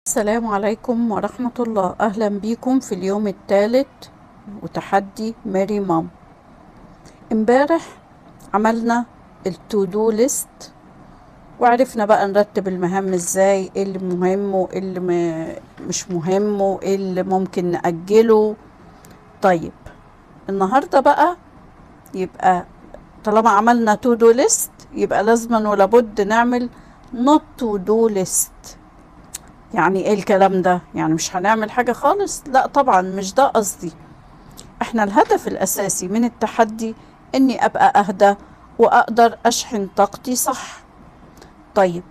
السلام عليكم ورحمة الله. أهلا بيكم في اليوم الثالث وتحدي ماري مام. امبارح عملنا التو دو ليست وعرفنا بقى نرتب المهام ازاي، ايه اللي مهم وايه اللي مش مهم وايه اللي ممكن نأجله. طيب النهاردة بقى يبقى طالما عملنا تو دو ليست يبقى لازما ولابد نعمل نوت تو دو ليست. يعني ايه الكلام ده؟ يعني مش هنعمل حاجة خالص؟ لا طبعا مش ده قصدي. احنا الهدف الاساسي من التحدي اني ابقى اهدى واقدر اشحن طاقتي صح. طيب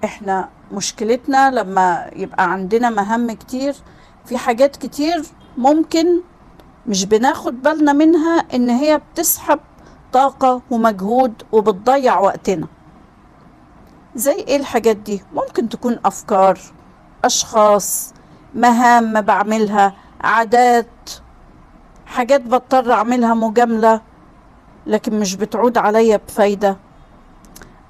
احنا مشكلتنا لما يبقى عندنا مهام كتير، في حاجات كتير ممكن مش بناخد بالنا منها ان هي بتسحب طاقة ومجهود وبتضيع وقتنا. زي ايه الحاجات دي؟ ممكن تكون افكار، اشخاص، مهام بعملها، عادات، حاجات بضطر اعملها مجاملة لكن مش بتعود عليا بفايدة.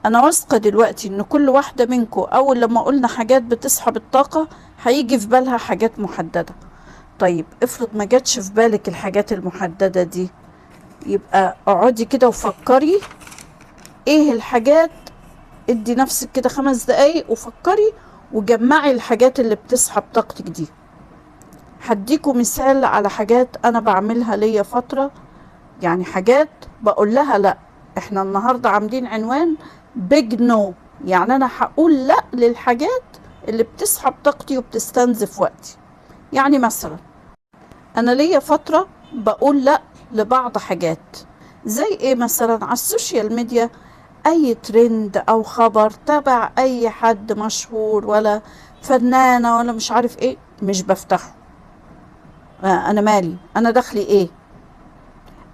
انا واثقة دلوقتي ان كل واحدة منكم اول لما قلنا حاجات بتسحب الطاقة هيجي في بالها حاجات محددة. طيب افرض ما جاتش في بالك الحاجات المحددة دي، يبقى اقعدي كده وفكري ايه الحاجات. ادي نفسك كده 5 دقايق وفكري وجمعي الحاجات اللي بتسحب طاقتك دي. هديكوا مثال على حاجات انا بعملها ليا فترة، يعني حاجات بقول لها لا. احنا النهاردة عاملين عنوان بيج نو، يعني انا هقول لا للحاجات اللي بتسحب طاقتي وبتستنزف وقتي. يعني مثلا انا ليا فترة بقول لا لبعض حاجات. زي ايه مثلا؟ على السوشيال ميديا اي ترند او خبر تبع اي حد مشهور ولا فنانة ولا مش عارف ايه مش بفتحه. انا مالي، انا دخلي ايه؟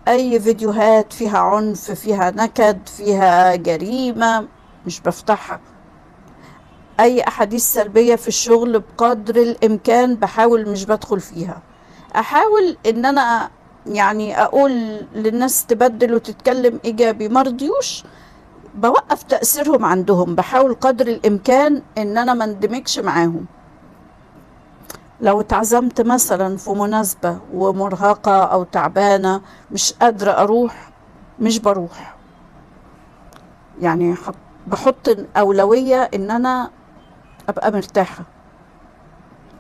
اي فيديوهات فيها عنف، فيها نكد، فيها جريمة مش بفتحها. اي احاديث سلبية في الشغل بقدر الامكان بحاول مش بدخل فيها. احاول ان انا يعني اقول للناس تبدل وتتكلم ايجابي، مرضيوش بوقف تأثيرهم عندهم، بحاول قدر الامكان ان انا ما اندمجش معاهم. لو اتعزمت مثلا في مناسبة ومرهقة او تعبانة مش قادرة اروح، مش بروح. يعني بحط أولوية إن أنا أبقى مرتاحة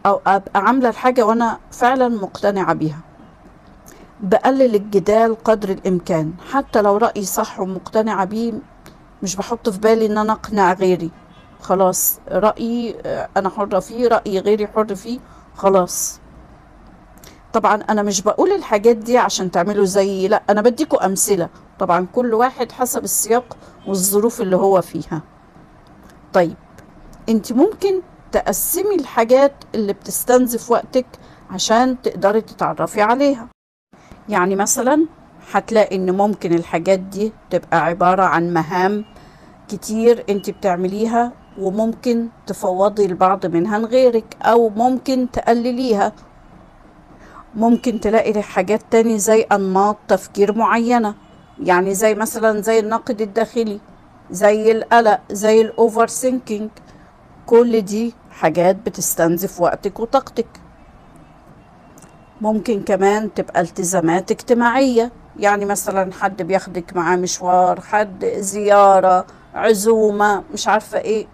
أو أبقى عاملة الحاجة وأنا فعلا مقتنعة بيها. بقلل الجدال قدر الإمكان، حتى لو رأيي صح ومقتنعة بيه مش بحط في بالي إن أنا أقنع غيري. خلاص رأيي أنا حرة فيه، رأي غيري حر فيه، خلاص. طبعا أنا مش بقول الحاجات دي عشان تعملوا زيي، لا أنا بديكوا أمثلة، طبعا كل واحد حسب السياق والظروف اللي هو فيها. طيب انت ممكن تقسمي الحاجات اللي بتستنزف وقتك عشان تقدري تتعرفي عليها. يعني مثلا هتلاقي ان ممكن الحاجات دي تبقى عبارة عن مهام كتير انت بتعمليها وممكن تفوضي البعض منها لغيرك او ممكن تقلليها. ممكن تلاقي حاجات تاني زي انماط تفكير معينة، يعني زي مثلا زي النقد الداخلي، زي القلق، زي الاوفر ثينكينج. كل دي حاجات بتستنزف وقتك وطاقتك. ممكن كمان تبقى التزامات اجتماعية، يعني مثلا حد بياخدك معاه مشوار، حد زيارة، عزومة، مش عارفة ايه.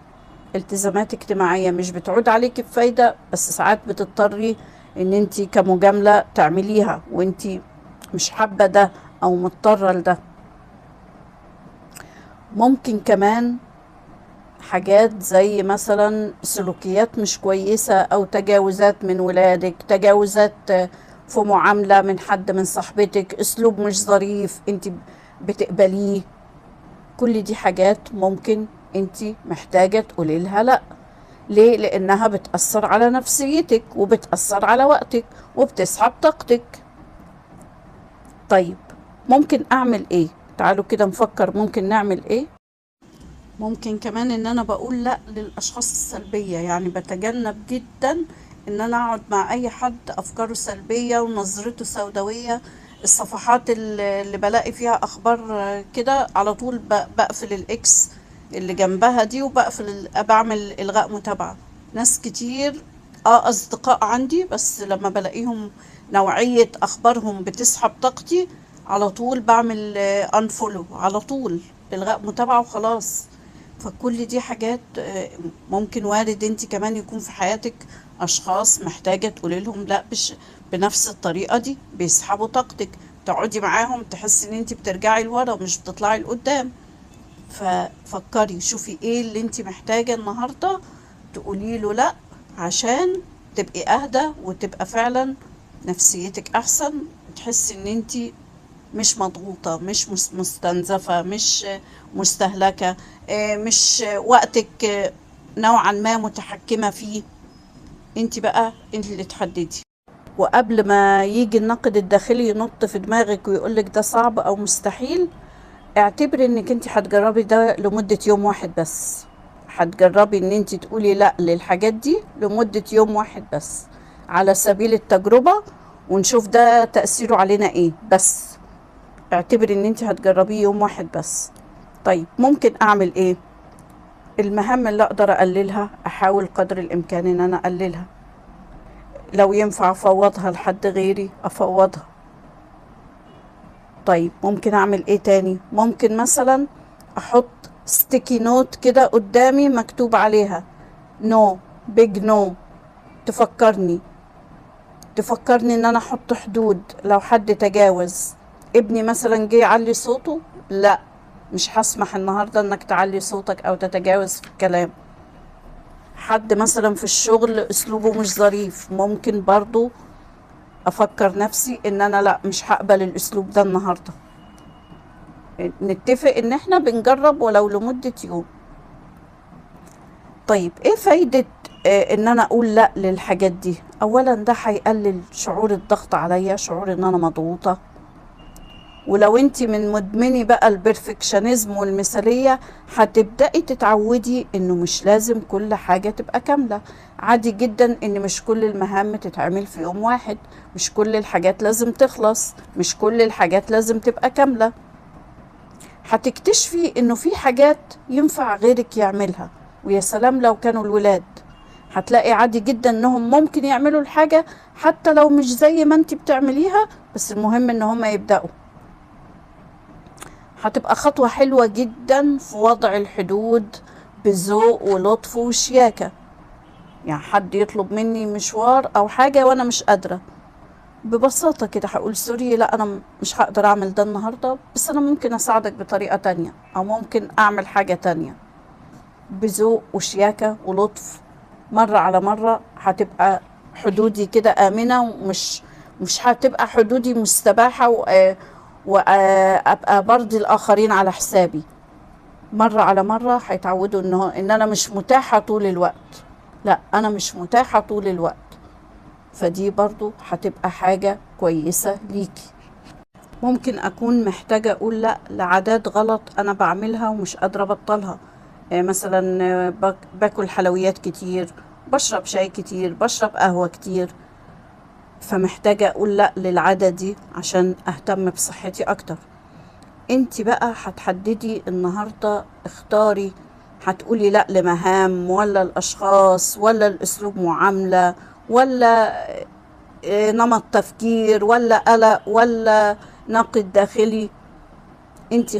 التزامات اجتماعية مش بتعود عليك بفايدة بس ساعات بتضطري ان انتي كمجاملة تعمليها وانتي مش حابة ده او مضطرة لده. ممكن كمان حاجات زي مثلا سلوكيات مش كويسة أو تجاوزات من ولادك، تجاوزات في معاملة من حد من صاحبتك، أسلوب مش ظريف انت بتقبليه. كل دي حاجات ممكن انت محتاجة تقولي لها لأ. ليه؟ لأنها بتأثر على نفسيتك وبتأثر على وقتك وبتسحب طاقتك. طيب ممكن أعمل إيه؟ تعالوا كده نفكر ممكن نعمل إيه. ممكن كمان ان انا بقول لا للاشخاص السلبية، يعني بتجنب جدا ان انا اقعد مع اي حد افكاره سلبية ونظرته سوداوية. الصفحات اللي بلاقي فيها اخبار كده على طول بقفل الاكس اللي جنبها دي وبقفل بعمل الغاء متابعة. ناس كتير اصدقاء عندي، بس لما بلاقيهم نوعية اخبارهم بتسحب طاقتي، على طول بعمل انفولو على طول، الغاء متابعة وخلاص. فكل دي حاجات ممكن وارد انت كمان يكون في حياتك اشخاص محتاجة تقولي لهم لا، بنفس الطريقة دي بيسحبوا طاقتك، تقعدي معاهم تحسي ان انت بترجعي لورا مش بتطلعي لقدام. ففكري شوفي ايه اللي انت محتاجة النهاردة تقولي له لا، عشان تبقي اهدى وتبقى فعلا نفسيتك احسن، تحسي ان انت مش مضغوطة، مش مستنزفة، مش مستهلكة، مش وقتك نوعا ما متحكمة فيه. انت بقى انت اللي تحددي. وقبل ما يجي النقد الداخلي ينط في دماغك ويقولك ده صعب او مستحيل، اعتبري انك انت هتجربي ده لمدة يوم واحد بس. هتجربي ان انت تقولي لا للحاجات دي لمدة يوم واحد بس، على سبيل التجربة، ونشوف ده تأثيره علينا ايه. بس اعتبري ان انت هتجربيه يوم واحد بس. طيب ممكن اعمل ايه؟ المهام اللي اقدر اقللها احاول قدر الامكان ان انا اقللها، لو ينفع افوضها لحد غيري افوضها. طيب ممكن اعمل ايه تاني؟ ممكن مثلا احط ستيكي نوت كده قدامي مكتوب عليها نو، بيج نو، تفكرني تفكرني ان انا احط حدود. لو حد تجاوز، ابني مثلا جه يعلي صوته، لا، مش هسمح النهارده انك تعلي صوتك او تتجاوز في الكلام. حد مثلا في الشغل اسلوبه مش ظريف، ممكن برضو افكر نفسي ان انا لا، مش هقبل الاسلوب ده النهارده. نتفق ان احنا بنجرب ولو لمدة يوم. طيب ايه فايدة ان انا اقول لا للحاجات دي؟ اولا ده هيقلل شعور الضغط عليا، شعور ان انا مضغوطة. ولو انت من مدمني بقى البرفكشنزم والمثالية، هتبدأي تتعودي انه مش لازم كل حاجة تبقى كاملة. عادي جدا ان مش كل المهام تتعمل في يوم واحد، مش كل الحاجات لازم تخلص، مش كل الحاجات لازم تبقى كاملة. هتكتشفي انه في حاجات ينفع غيرك يعملها، ويا سلام لو كانوا الولاد. هتلاقي عادي جدا انهم ممكن يعملوا الحاجة حتى لو مش زي ما انت بتعمليها، بس المهم ان هم يبدأوا. هتبقى خطوة حلوة جدا في وضع الحدود بذوق ولطف وشياكة. يعني حد يطلب مني مشوار او حاجة وانا مش قادرة، ببساطة كده هقول سوري، لا أنا مش هقدر أعمل ده النهاردة، بس أنا ممكن أساعدك بطريقة تانية، أو ممكن أعمل حاجة تانية، بذوق وشياكة ولطف. مرة على مرة هتبقى حدودي كده آمنة، ومش مش هتبقى حدودي مستباحة وأبقى برضي الآخرين على حسابي. مرة على مرة هيتعودوا إن أنا مش متاحة طول الوقت. لا، أنا مش متاحة طول الوقت. فدي برضو هتبقى حاجة كويسة ليكي. ممكن أكون محتاجة أقول لأ لعادات غلط أنا بعملها ومش قادرة أبطلها. مثلا باكل حلويات كتير، بشرب شاي كتير، بشرب قهوة كتير. فمحتاجة أقول لأ للعادة دي عشان أهتم بصحتي أكتر. انتي بقى هتحددي النهاردة، اختاري، هتقولي لأ لمهام ولا الأشخاص ولا الأسلوب معاملة ولا نمط تفكير ولا قلق ولا نقد داخلي. انتي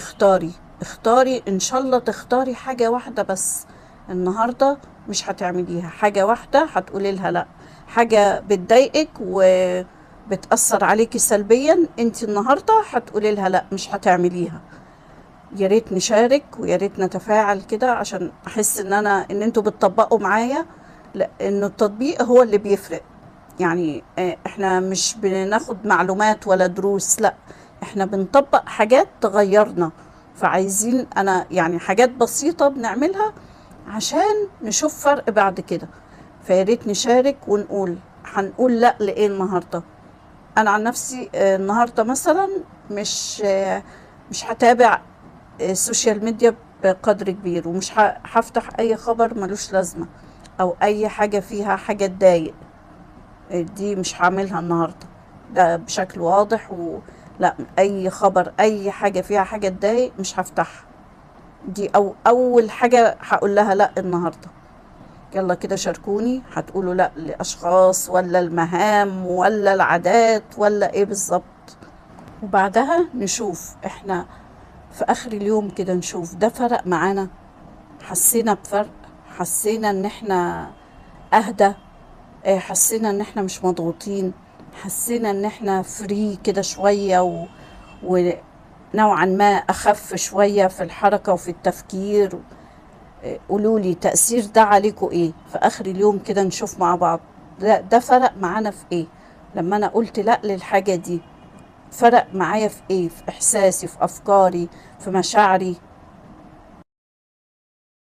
اختاري ان شاء الله تختاري حاجة واحدة بس النهاردة مش هتعمليها، حاجة واحدة هتقولي لها لا، حاجة بتضايقك وبتأثر عليكي سلبيا، انتي النهاردة هتقولي لها لا، مش هتعمليها. يا ريت نشارك ويا ريت نتفاعل كده عشان احس ان انتوا بتطبقوا معايا، لانه التطبيق هو اللي بيفرق. يعني احنا مش بناخد معلومات ولا دروس، لا، احنا بنطبق حاجات تغيرنا. فعايزين انا يعني حاجات بسيطة بنعملها عشان نشوف فرق بعد كده. فياريت نشارك ونقول هنقول لا لإيه النهاردة. انا عن نفسي النهاردة مثلا مش هتابع السوشيال ميديا بقدر كبير، ومش هفتح اي خبر ملوش لازمة او اي حاجة فيها حاجة تضايق. دي مش هعملها النهاردة، ده بشكل واضح. لا، اي خبر اي حاجة فيها حاجة تضايق مش هفتحها. دي اول حاجة هقول لها لا النهاردة. يلا كده شاركوني، هتقولوا لا لأشخاص ولا المهام ولا العادات ولا ايه بالظبط؟ وبعدها نشوف احنا في اخر اليوم كده، نشوف ده فرق معانا، حسينا بفرق، حسينا ان احنا اهدى، حسينا ان احنا مش مضغوطين، حسينا ان احنا فري كده شوية ونوعا ما اخف شوية في الحركة وفي التفكير. قولولي تأثير ده عليكم ايه في اخر اليوم كده، نشوف مع بعض ده فرق معانا في ايه. لما انا قلت لا للحاجة دي، فرق معايا في ايه؟ في احساسي، في افكاري، في مشاعري.